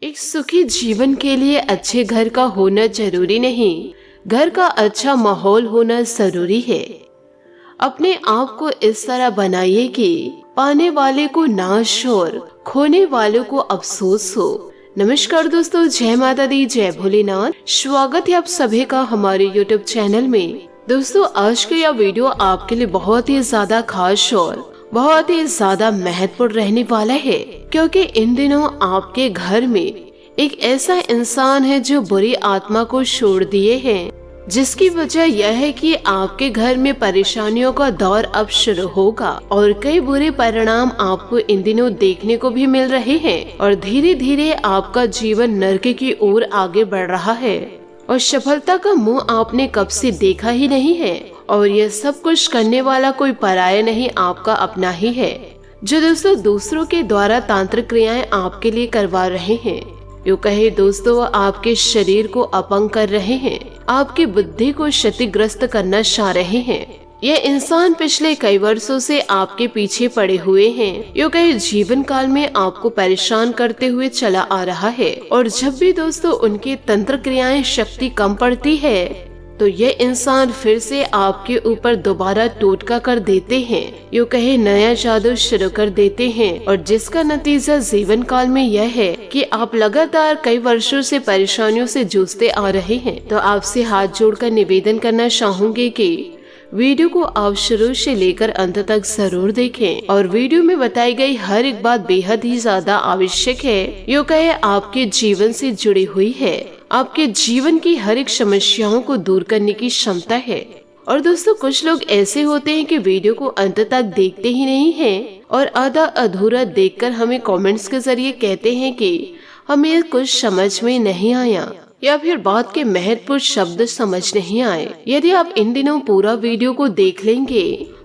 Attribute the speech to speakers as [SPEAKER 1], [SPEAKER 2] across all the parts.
[SPEAKER 1] एक सुखी जीवन के लिए अच्छे घर का होना जरूरी नहीं, घर का अच्छा माहौल होना जरूरी है। अपने आप को इस तरह बनाइए कि पाने वाले को नाश और खोने वाले को अफसोस हो। नमस्कार दोस्तों, जय माता दी, जय भोलेनाथ। स्वागत है आप सभी का हमारे YouTube चैनल में। दोस्तों, आज का यह वीडियो आपके लिए बहुत ही ज्यादा खास और बहुत ही ज्यादा महत्वपूर्ण रहने वाला है, क्योंकि इन दिनों आपके घर में एक ऐसा इंसान है जो बुरी आत्मा को छोड़ दिए हैं, जिसकी वजह यह है कि आपके घर में परेशानियों का दौर अब शुरू होगा और कई बुरे परिणाम आपको इन दिनों देखने को भी मिल रहे हैं और धीरे धीरे आपका जीवन नर्क की ओर आगे बढ़ रहा है और सफलता का मुंह आपने कब से देखा ही नहीं है। और यह सब कुछ करने वाला कोई पराया नहीं, आपका अपना ही है, जो दोस्तों दूसरों के द्वारा तांत्रिक क्रियाएं आपके लिए करवा रहे हैं। यूँ कहे दोस्तों, वो आपके शरीर को अपंग कर रहे हैं, आपकी बुद्धि को क्षतिग्रस्त करना चाह रहे हैं। यह इंसान पिछले कई वर्षों से आपके पीछे पड़े हुए हैं, यूँ कहे जीवन काल में आपको परेशान करते हुए चला आ रहा है। और जब भी दोस्तों उनकी तंत्र क्रियाएं शक्ति कम पड़ती है, तो यह इंसान फिर से आपके ऊपर दोबारा टोटका कर देते हैं, यूँ कहे नया जादू शुरू कर देते हैं। और जिसका नतीजा जीवन काल में यह है कि आप लगातार कई वर्षों से परेशानियों से जूझते आ रहे हैं। तो आपसे हाथ जोड़कर निवेदन करना चाहूंगी कि वीडियो को आप शुरू से लेकर अंत तक जरूर देखें और वीडियो में बताई गई हर एक बात बेहद ही ज्यादा आवश्यक है, यूँ कहे आपके जीवन से जुड़ी हुई है, आपके जीवन की हर एक समस्याओं को दूर करने की क्षमता है। और दोस्तों, कुछ लोग ऐसे होते हैं कि वीडियो को अंत तक देखते ही नहीं हैं और आधा अधूरा देखकर हमें कमेंट्स के जरिए कहते हैं कि हमें कुछ समझ में नहीं आया या फिर बात के महत्वपूर्ण शब्द समझ नहीं आए। यदि आप इन दिनों पूरा वीडियो को देख लेंगे,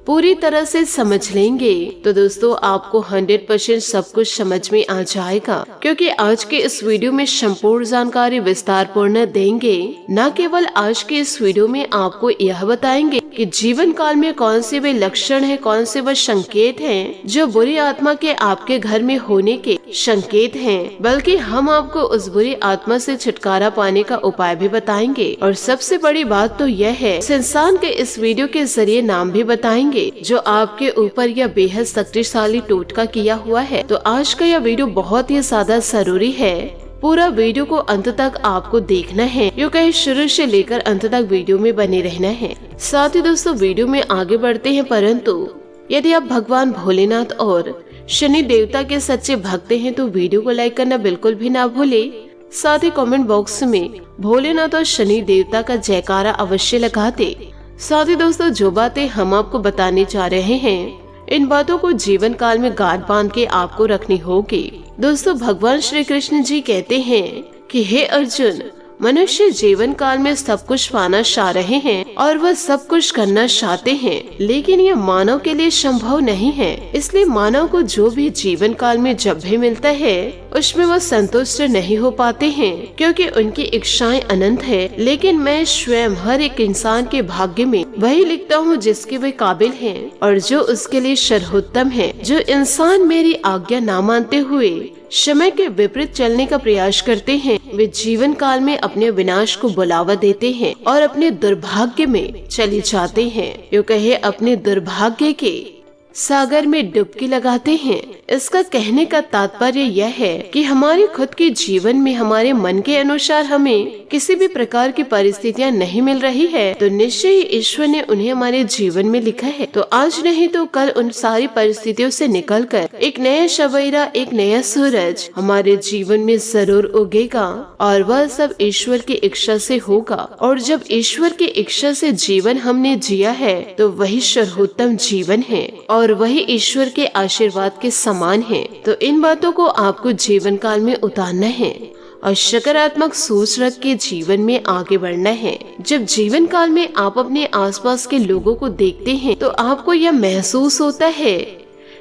[SPEAKER 1] पूरी तरह से समझ लेंगे, तो दोस्तों आपको 100% सब कुछ समझ में आ जाएगा, क्योंकि आज के इस वीडियो में संपूर्ण जानकारी विस्तार पूर्ण देंगे। न केवल आज के इस वीडियो में आपको यह बताएंगे कि जीवन काल में कौन से वे लक्षण हैं, कौन से वे संकेत हैं जो बुरी आत्मा के आपके घर में होने के संकेत हैं, बल्कि हम आपको उस बुरी आत्मा से छुटकारा पाने का उपाय भी बताएंगे। और सबसे बड़ी बात तो यह है, इस इंसान के इस वीडियो के जरिए नाम भी बताएंगे जो आपके ऊपर यह बेहद शक्तिशाली टोटका किया हुआ है। तो आज का यह वीडियो बहुत ही ज्यादा जरूरी है, पूरा वीडियो को अंत तक आपको देखना है, यूँ कहे शुरू से लेकर अंत तक वीडियो में बने रहना है। साथ ही दोस्तों वीडियो में आगे बढ़ते हैं, परंतु यदि आप भगवान भोलेनाथ और शनि देवता के सच्चे भक्त हैं तो वीडियो को लाइक करना बिल्कुल भी ना भूले। साथ ही कमेंट बॉक्स में भोलेनाथ और शनि देवता का जयकारा अवश्य लगा दे। साथ ही दोस्तों, जो बातें हम आपको बताने जा रहे हैं, इन बातों को जीवन काल में गांठ बांध के आपको रखनी होगी। दोस्तों, भगवान श्री कृष्ण जी कहते हैं कि हे अर्जुन, मनुष्य जीवन काल में सब कुछ पाना चाह रहे हैं और वह सब कुछ करना चाहते हैं, लेकिन यह मानव के लिए संभव नहीं है। इसलिए मानव को जो भी जीवन काल में जब भी मिलता है उसमें वह संतुष्ट नहीं हो पाते हैं, क्योंकि उनकी इच्छाएं अनंत है। लेकिन मैं स्वयं हर एक इंसान के भाग्य में वही लिखता हूँ जिसके वे काबिल हैं और जो उसके लिए सर्वोत्तम है। जो इंसान मेरी आज्ञा ना मानते हुए समय के विपरीत चलने का प्रयास करते हैं, वे जीवन काल में अपने विनाश को बुलावा देते हैं और अपने दुर्भाग्य में चले जाते हैं, यूँ कहे अपने दुर्भाग्य के सागर में डुबकी लगाते हैं। इसका कहने का तात्पर्य यह है कि हमारे खुद के जीवन में हमारे मन के अनुसार हमें किसी भी प्रकार की परिस्थितियां नहीं मिल रही है, तो निश्चय ही ईश्वर ने उन्हें हमारे जीवन में लिखा है। तो आज नहीं तो कल उन सारी परिस्थितियों से निकलकर एक नया सवेरा, एक नया सूरज हमारे जीवन में जरूर उगेगा और वह सब ईश्वर की इच्छा से होगा। और जब ईश्वर की इच्छा से जीवन हमने जिया है तो वही सर्वोत्तम जीवन है और वही ईश्वर के आशीर्वाद के समान है। तो इन बातों को आपको जीवन काल में उतारना है और सकारात्मक सोच रख के जीवन में आगे बढ़ना है। जब जीवन काल में आप अपने आसपास के लोगों को देखते हैं तो आपको यह महसूस होता है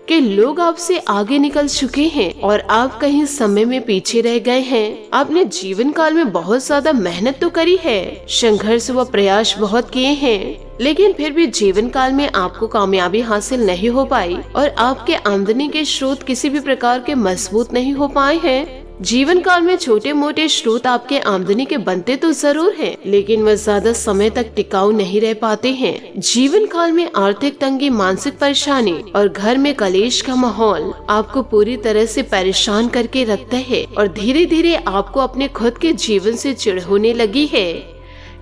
[SPEAKER 1] कि लोग आपसे आगे निकल चुके हैं और आप कहीं समय में पीछे रह गए हैं। आपने जीवन काल में बहुत ज्यादा मेहनत तो करी है, संघर्ष व प्रयास बहुत किए हैं, लेकिन फिर भी जीवन काल में आपको कामयाबी हासिल नहीं हो पाई और आपके आमदनी के स्रोत किसी भी प्रकार के मजबूत नहीं हो पाए हैं। जीवन काल में छोटे मोटे स्रोत आपके आमदनी के बनते तो जरूर हैं, लेकिन वह ज्यादा समय तक टिकाऊ नहीं रह पाते हैं। जीवन काल में आर्थिक तंगी, मानसिक परेशानी और घर में कलेश का माहौल आपको पूरी तरह से परेशान करके रखता है और धीरे धीरे आपको अपने खुद के जीवन से चिढ़ होने लगी है।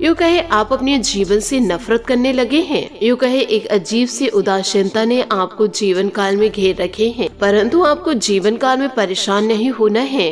[SPEAKER 1] यूँ कहे आप अपने जीवन से नफरत करने लगे हैं। यूँ कहे एक अजीब सी उदासीनता ने आपको जीवन काल में घेर रखे हैं, परंतु आपको जीवन काल में परेशान नहीं होना है।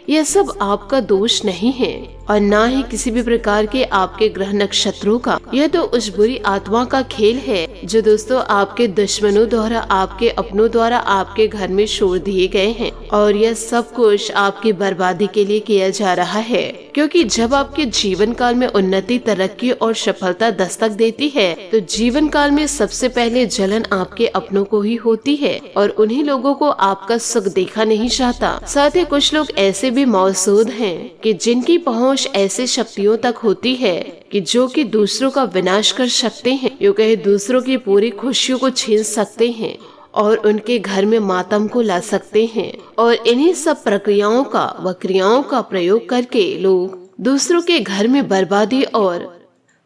[SPEAKER 1] यह सब आपका दोष नहीं है और ना ही किसी भी प्रकार के आपके ग्रह नक्षत्रों का। यह तो उस बुरी आत्मा का खेल है जो दोस्तों आपके दुश्मनों द्वारा, आपके अपनों द्वारा आपके घर में छोड़ दिए गए हैं और यह सब कुछ आपकी बर्बादी के लिए किया जा रहा है। क्योंकि जब आपके जीवन काल में उन्नति, तरक्की और सफलता दस्तक देती है तो जीवन काल में सबसे पहले जलन आपके अपनों को ही होती है और उन्हीं लोगों को आपका सुख देखा नहीं जाता। साथ ही कुछ लोग ऐसे भी मौजूद हैं कि जिनकी पहुंच ऐसे शक्तियों तक होती है कि जो कि दूसरों का विनाश कर सकते हैं, यूँ कहे दूसरों की पूरी खुशियों को छीन सकते हैं और उनके घर में मातम को ला सकते हैं। और इन्हीं सब प्रक्रियाओं का व क्रियाओं का प्रयोग करके लोग दूसरों के घर में बर्बादी और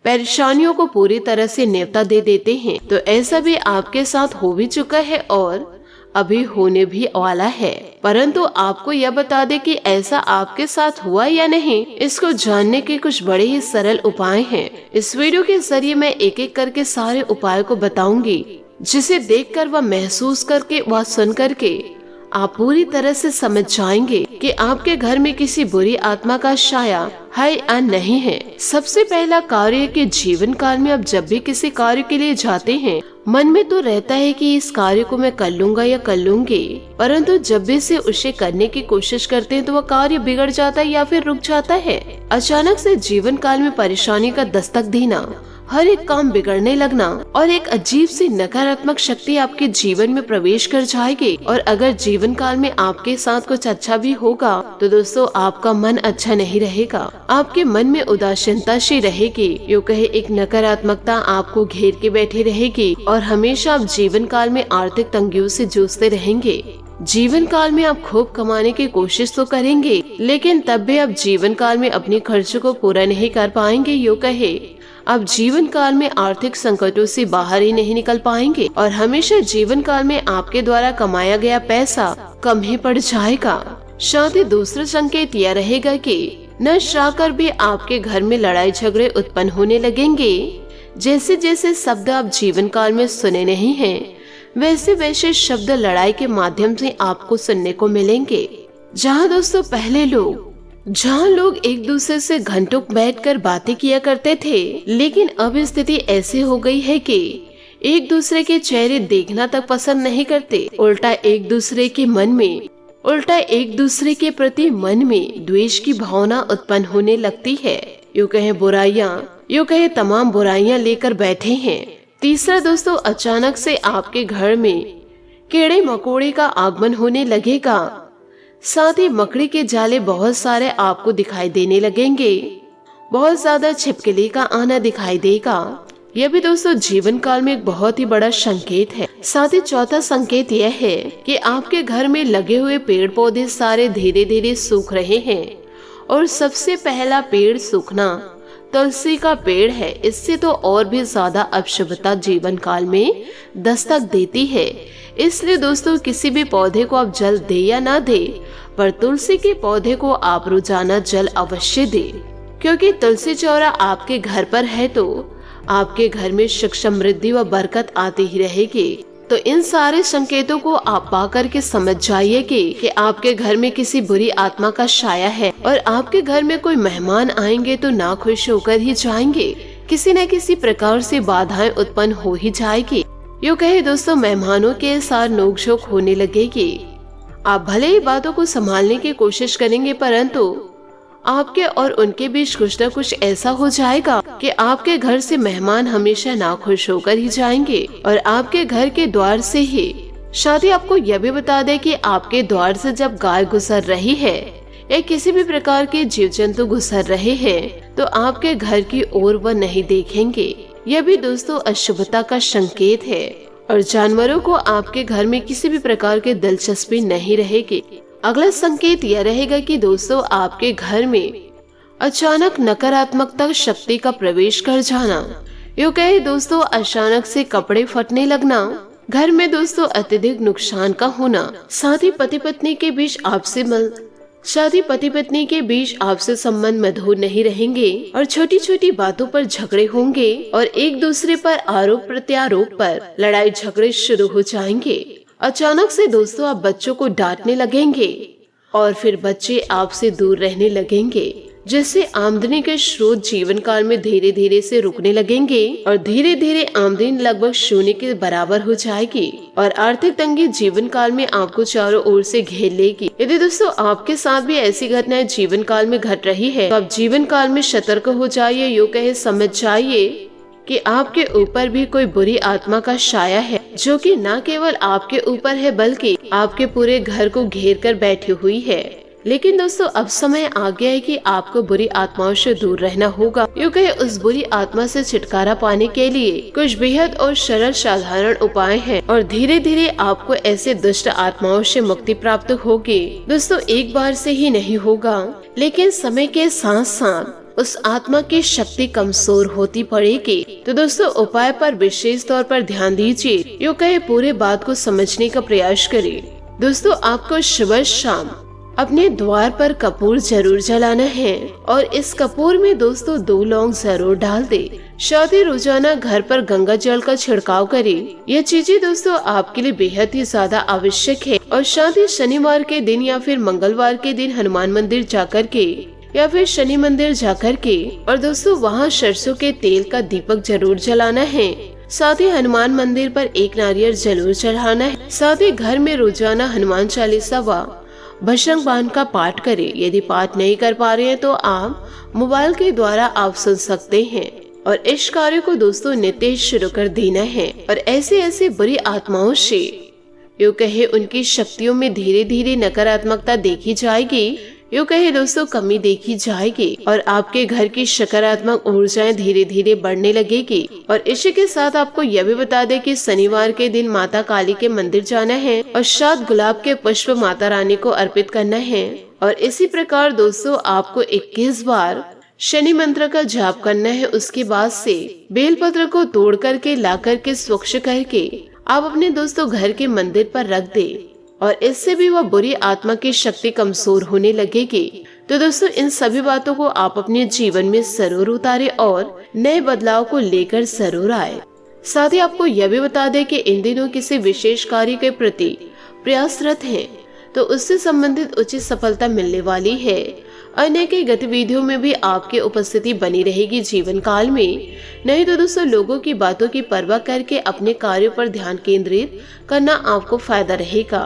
[SPEAKER 1] परेशानियों को पूरी तरह से न्योता दे देते हैं। तो ऐसा भी आपके साथ हो भी चुका है और अभी होने भी वाला है। परंतु आपको यह बता दे कि ऐसा आपके साथ हुआ या नहीं, इसको जानने के कुछ बड़े ही सरल उपाय हैं। इस वीडियो के जरिए मैं एक एक करके सारे उपायों को बताऊंगी, जिसे देखकर व महसूस करके व सुन करके आप पूरी तरह से समझ जाएंगे कि आपके घर में किसी बुरी आत्मा का साया है या नहीं है। सबसे पहला कार्य कि जीवन काल में आप जब भी किसी कार्य के लिए जाते हैं, मन में तो रहता है कि इस कार्य को मैं कर लूंगा या कर लूंगी, परंतु जब भी से उसे करने की कोशिश करते हैं तो वह कार्य बिगड़ जाता है या फिर रुक जाता है। अचानक से जीवन काल में परेशानी का दस्तक देना, हर एक काम बिगड़ने लगना और एक अजीब सी नकारात्मक शक्ति आपके जीवन में प्रवेश कर जाएगी। और अगर जीवन काल में आपके साथ कुछ अच्छा भी होगा तो दोस्तों आपका मन अच्छा नहीं रहेगा, आपके मन में उदासीनता सी रहेगी। यूँ कहे एक नकारात्मकता आपको घेर के बैठी रहेगी और हमेशा आप जीवन काल में आर्थिक तंगियों से जूझते रहेंगे। जीवन काल में आप खूब कमाने की कोशिश तो करेंगे, लेकिन तब भी आप जीवन काल में अपने खर्च को पूरा नहीं कर पाएंगे। यूँ कहे आप जीवन काल में आर्थिक संकटों से बाहर ही नहीं निकल पाएंगे और हमेशा जीवन काल में आपके द्वारा कमाया गया पैसा कम ही पड़ जाएगा। साथ ही दूसरा संकेत यह रहेगा कि न चाहकर भी आपके घर में लड़ाई झगड़े उत्पन्न होने लगेंगे। जैसे जैसे शब्द आप जीवन काल में सुने नहीं हैं, वैसे वैसे शब्द लड़ाई के माध्यम से आपको सुनने को मिलेंगे। जहाँ दोस्तों पहले जहाँ लोग एक दूसरे से घंटों बैठकर बातें किया करते थे, लेकिन अब स्थिति ऐसी हो गई है कि एक दूसरे के चेहरे देखना तक पसंद नहीं करते। उल्टा एक दूसरे के प्रति मन में द्वेष की भावना उत्पन्न होने लगती है। यूँ कहे तमाम बुराइयां लेकर बैठे हैं। तीसरा दोस्तों, अचानक से आपके घर में कीड़े मकोड़े का आगमन होने लगेगा। साथ ही मकड़ी के जाले बहुत सारे आपको दिखाई देने लगेंगे। बहुत ज्यादा छिपकली का आना दिखाई देगा। यह भी दोस्तों जीवन काल में एक बहुत ही बड़ा संकेत है। साथ ही चौथा संकेत यह है कि आपके घर में लगे हुए पेड़ पौधे सारे धीरे धीरे सूख रहे हैं और सबसे पहला पेड़ सूखना तुलसी का पेड़ है। इससे तो और भी ज्यादा अशुभता जीवन काल में दस्तक देती है। इसलिए दोस्तों किसी भी पौधे को आप जल दे या ना दे, पर तुलसी के पौधे को आप रोजाना जल अवश्य दे, क्योंकि तुलसी चौरा आपके घर पर है तो आपके घर में सुख समृद्धि व बरकत आती ही रहेगी। तो इन सारे संकेतों को आप पा करके समझ जाइए कि आपके घर में किसी बुरी आत्मा का साया है और आपके घर में कोई मेहमान आएंगे तो नाखुश होकर ही जाएंगे। किसी न किसी प्रकार से बाधाएं उत्पन्न हो ही जाएगी। यूँ कहे दोस्तों मेहमानों के साथ नोकझोंक होने लगेगी। आप भले ही बातों को संभालने की कोशिश करेंगे, परंतु आपके और उनके बीच कुछ न कुछ ऐसा हो जाएगा कि आपके घर से मेहमान हमेशा नाखुश होकर ही जाएंगे और आपके घर के द्वार से ही। साथ ही आपको यह भी बता दें कि आपके द्वार से जब गाय गुजर रही है या किसी भी प्रकार के जीव जंतु गुजर रहे हैं तो आपके घर की ओर वह नहीं देखेंगे। यह भी दोस्तों अशुभता का संकेत है। और जानवरों को आपके घर में किसी भी प्रकार की दिलचस्पी नहीं रहेगी। अगला संकेत यह रहेगा कि दोस्तों आपके घर में अचानक नकारात्मकता शक्ति का प्रवेश कर जाना। यूँ कहे दोस्तों अचानक से कपड़े फटने लगना, घर में दोस्तों अत्यधिक नुकसान का होना, साथ ही पति पत्नी के बीच आपसे संबंध मधुर नहीं रहेंगे और छोटी छोटी बातों पर झगड़े होंगे और एक दूसरे पर आरोप प्रत्यारोप पर लड़ाई झगड़े शुरू हो जाएंगे। अचानक से दोस्तों आप बच्चों को डांटने लगेंगे और फिर बच्चे आपसे दूर रहने लगेंगे, जिससे आमदनी के स्रोत जीवन काल में धीरे धीरे से रुकने लगेंगे और धीरे धीरे आमदनी लगभग शून्य के बराबर हो जाएगी और आर्थिक तंगी जीवन काल में आपको चारों ओर से घेर लेगी। यदि दोस्तों आपके साथ भी ऐसी घटनाएं जीवन काल में घट रही है तो आप जीवन काल में सतर्क हो जाइए। यूँ कहे समझ जाइए कि आपके ऊपर भी कोई बुरी आत्मा का साया है, जो कि न केवल आपके ऊपर है बल्कि आपके पूरे घर को घेर कर बैठी हुई है। लेकिन दोस्तों अब समय आ गया है कि आपको बुरी आत्माओं से दूर रहना होगा। यूँ कहे उस बुरी आत्मा से छुटकारा पाने के लिए कुछ बेहद और सरल साधारण उपाय हैं और धीरे धीरे आपको ऐसे दुष्ट आत्माओं से मुक्ति प्राप्त होगी। दोस्तों एक बार से ही नहीं होगा, लेकिन समय के साथ साथ उस आत्मा की शक्ति कमजोर होती पड़ेगी। तो दोस्तों उपाय पर विशेष तौर पर ध्यान दीजिए। यूँ कहे पूरे बात को समझने का प्रयास करें। दोस्तों आपको सुबह शाम अपने द्वार पर कपूर जरूर जलाना है और इस कपूर में दोस्तों 2 लौंग जरूर डाल दे। साथ ही रोजाना घर पर गंगा जल का छिड़काव करें। ये चीजें दोस्तों आपके लिए बेहद ही ज्यादा आवश्यक है। और साथ ही शनिवार के दिन या फिर मंगलवार के दिन हनुमान मंदिर जाकर के या फिर शनि मंदिर जाकर के और दोस्तों वहाँ सरसों के तेल का दीपक जरूर जलाना है। साथ ही हनुमान मंदिर पर 1 नारियल जरूर चढ़ाना है। साथ ही घर में रोजाना हनुमान चालीसा व भजन बाण का पाठ करें। यदि पाठ नहीं कर पा रहे हैं तो आप मोबाइल के द्वारा आप सुन सकते हैं और इस कार्य को दोस्तों नित्य शुरू कर देना है। और ऐसे बुरी आत्माओं से यूँ कहे उनकी शक्तियों में धीरे धीरे नकारात्मकता देखी जाएगी। यूँ कहे दोस्तों कमी देखी जाएगी और आपके घर की सकारात्मक ऊर्जाएं धीरे धीरे बढ़ने लगेगी। और इसी के साथ आपको यह भी बता दें कि शनिवार के दिन माता काली के मंदिर जाना है और 7 गुलाब के पुष्प माता रानी को अर्पित करना है। और इसी प्रकार दोस्तों आपको 21 बार शनि मंत्र का जाप करना है। उसके बाद से बेलपत्र को तोड़ करके ला करके स्वच्छ करके आप अपने दोस्तों घर के मंदिर पर रख दे और इससे भी वह बुरी आत्मा की शक्ति कमजोर होने लगेगी। तो दोस्तों इन सभी बातों को आप अपने जीवन में जरूर उतारे और नए बदलाव को लेकर जरूर आए। साथ ही आपको यह भी बता दें कि इन दिनों किसी विशेष कार्य के प्रति प्रयासरत हैं तो उससे संबंधित उचित सफलता मिलने वाली है। अन्य की गतिविधियों में भी आपकी उपस्थिति बनी रहेगी जीवन काल में। नहीं तो दोस्तों लोगों की बातों की परवाह करके अपने कार्यों पर ध्यान केंद्रित करना आपको फायदा रहेगा।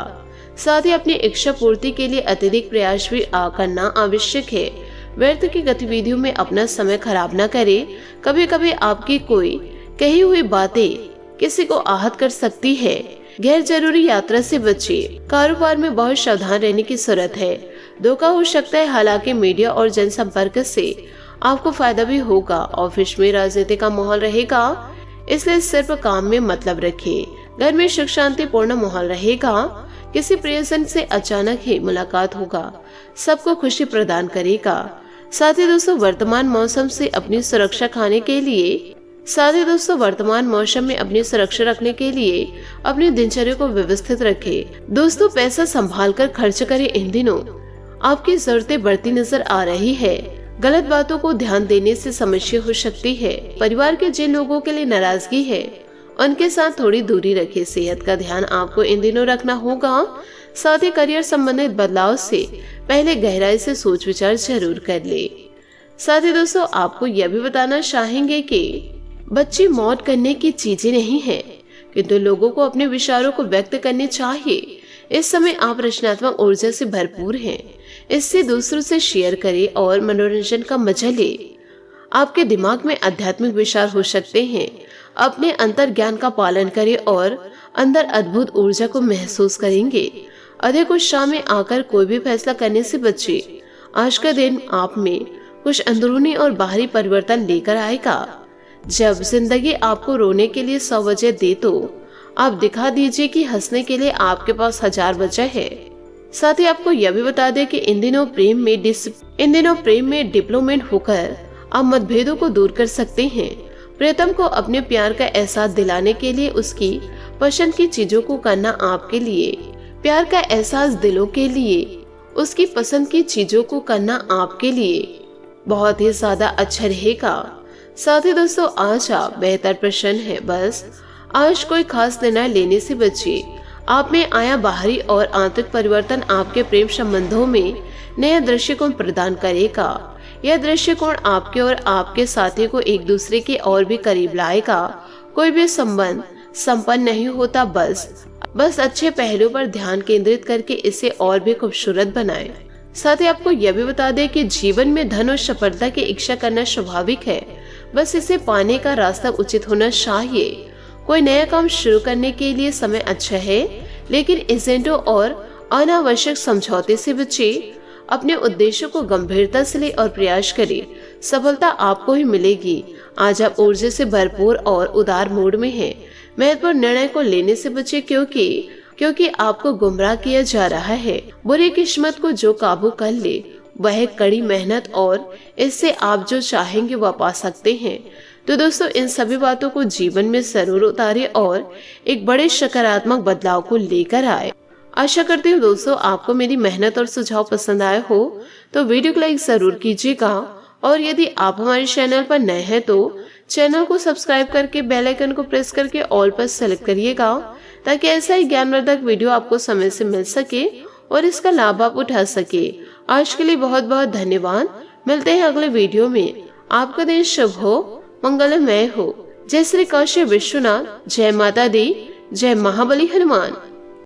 [SPEAKER 1] साथ ही अपनी इच्छा पूर्ति के लिए अत्यधिक प्रयास भी करना आवश्यक है। व्यर्थ की गतिविधियों में अपना समय खराब न करें। कभी कभी आपकी कोई कही हुई बातें किसी को आहत कर सकती है। गैर जरूरी यात्रा से बचिए। कारोबार में बहुत सावधान रहने की जरूरत है। धोखा हो सकता है, हालांकि मीडिया और जनसंपर्क से आपको फायदा भी होगा। ऑफिस में राजनीति का माहौल रहेगा, इसलिए सिर्फ काम में मतलब रखिए। घर में सुख शांति पूर्ण माहौल रहेगा। किसी प्रियजन से अचानक ही मुलाकात होगा, सबको खुशी प्रदान करेगा। साथ ही दोस्तों वर्तमान मौसम में अपनी सुरक्षा रखने के लिए अपनी दिनचर्या को व्यवस्थित रखें। दोस्तों पैसा संभाल कर खर्च करें। इन दिनों आपकी जरूरतें बढ़ती नजर आ रही है। गलत बातों को ध्यान देने से समस्या हो सकती है। परिवार के जिन लोगों के लिए नाराजगी है उनके साथ थोड़ी दूरी रखें। सेहत का ध्यान आपको इन दिनों रखना होगा। साथ ही करियर संबंधित बदलाव से पहले गहराई से सोच विचार जरूर कर ले। साथ ही दोस्तों आपको यह भी बताना चाहेंगे कि बच्चे मौत करने की चीजें नहीं है, किंतु लोगों को अपने विचारों को व्यक्त करने चाहिए। इस समय आप रचनात्मक ऊर्जा से भरपूर हैं। इससे दूसरों से शेयर करें और मनोरंजन का मजा ले। आपके दिमाग में आध्यात्मिक विचार हो सकते हैं। अपने अंतर ज्ञान का पालन करें और अंदर अद्भुत ऊर्जा को महसूस करेंगे। अधिक उत्साह में आकर कोई भी फैसला करने से बचे। आज का दिन आप में कुछ अंदरूनी और बाहरी परिवर्तन लेकर आएगा। जब जिंदगी आपको रोने के लिए 100 वजह दे तो आप दिखा दीजिए कि हंसने के लिए आपके पास 1000 वजह है। साथ ही आपको यह भी बता दें कि इन दिनों प्रेम में डिप्लोमेट होकर आप मतभेदों को दूर कर सकते हैं। प्रियतम को अपने प्यार का एहसास दिलाने के लिए उसकी पसंद की चीजों को करना आपके लिए प्यार का एहसास दिलों के लिए उसकी पसंद की चीजों को करना आपके लिए बहुत ही ज्यादा अच्छा रहेगा। साथ ही दोस्तों आज आप बेहतर प्रसन्न है। बस आज कोई खास निर्णय लेने से बचिए। आप में आया बाहरी और आंतरिक परिवर्तन आपके प्रेम संबंधों में नया दृष्टिकोण प्रदान करेगा। यह दृष्टिकोण आपके और आपके साथी को एक दूसरे के और भी करीब लाएगा। कोई भी संबंध संपन्न नहीं होता, बस अच्छे पहलू पर ध्यान केंद्रित करके इसे और भी खूबसूरत बनाएं। साथ ही आपको यह भी बता दें कि जीवन में धन और सफलता की इच्छा करना स्वाभाविक है, बस इसे पाने का रास्ता उचित होना चाहिए। कोई नया काम शुरू करने के लिए समय अच्छा है, लेकिन एजेंटों और अनावश्यक समझौते से बचे। अपने उद्देश्यों को गंभीरता से ले और प्रयास करें, सफलता आपको ही मिलेगी। आज आप ऊर्जा से भरपूर और उदार मूड में हैं। महत्वपूर्ण निर्णय को लेने से बचे क्योंकि आपको गुमराह किया जा रहा है। बुरी किस्मत को जो काबू कर ले वह कड़ी मेहनत और इससे आप जो चाहेंगे वह पा सकते हैं। तो दोस्तों इन सभी बातों को जीवन में जरूर उतारे और एक बड़े सकारात्मक बदलाव को लेकर आए। आशा करती हूँ दोस्तों आपको मेरी मेहनत और सुझाव पसंद आए हो तो वीडियो को लाइक जरूर कीजिएगा और यदि आप हमारे चैनल पर नए हैं तो चैनल को सब्सक्राइब करके बेल आइकन को प्रेस करके ऑल पर सेलेक्ट करिएगा ताकि ऐसा ही ज्ञानवर्धक वीडियो आपको समय से मिल सके और इसका लाभ आप उठा सके। आज के लिए बहुत बहुत धन्यवाद। मिलते हैं अगले वीडियो में। आपका दिन शुभ हो, मंगलमय हो। जय श्री काशी विश्वनाथ, जय माता दी, जय महाबली हनुमान।